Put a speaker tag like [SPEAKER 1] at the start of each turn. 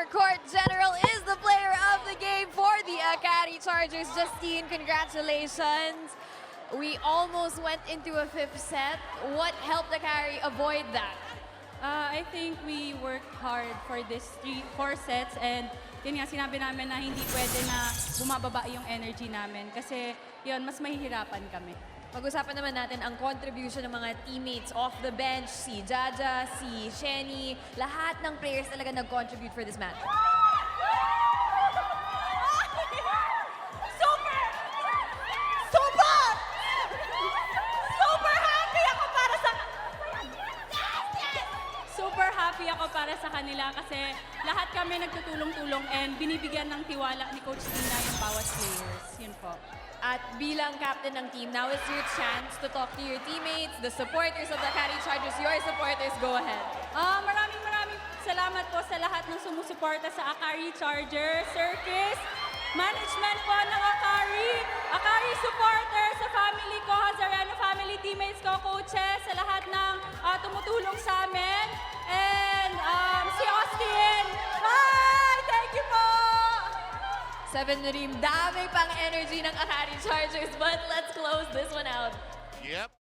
[SPEAKER 1] our court general is the player of the game for the Akari Chargers. Justine, congratulations. We almost went into a fifth set. What helped Akari avoid that?
[SPEAKER 2] I think we worked hard for this 4 sets and yun nga sinabi namin na hindi pwede na bumababa yung energy namin kasi yun, mas mahihirapan kami.
[SPEAKER 1] Pag-usapan naman natin ang contribution ng mga teammates off the bench, si Jaja, si Shenny, lahat ng players talaga nag-contribute for this match.
[SPEAKER 2] Super happy ako para sa kanila kasi lahat kami nagtutulong-tulong and binibigyan ng tiwala ni Coach Dina yung bawat players. Yun po.
[SPEAKER 1] At bilang captain ng team, now is your chance to talk to your teammates, the supporters of the Akari Chargers. Your supporters, go ahead.
[SPEAKER 2] Maraming salamat po sa lahat ng sumusuporta sa Akari Chargers, Circus, management po ng Akari supporters, sa family ko, Hazareno family, teammates ko, coaches, sa lahat ng tumutulong sa amin. And si Austin, hi! Thank you po!
[SPEAKER 1] 7 na rin, dami pang energy ng Akari Chargers, but let's close this one out.
[SPEAKER 3] Yep.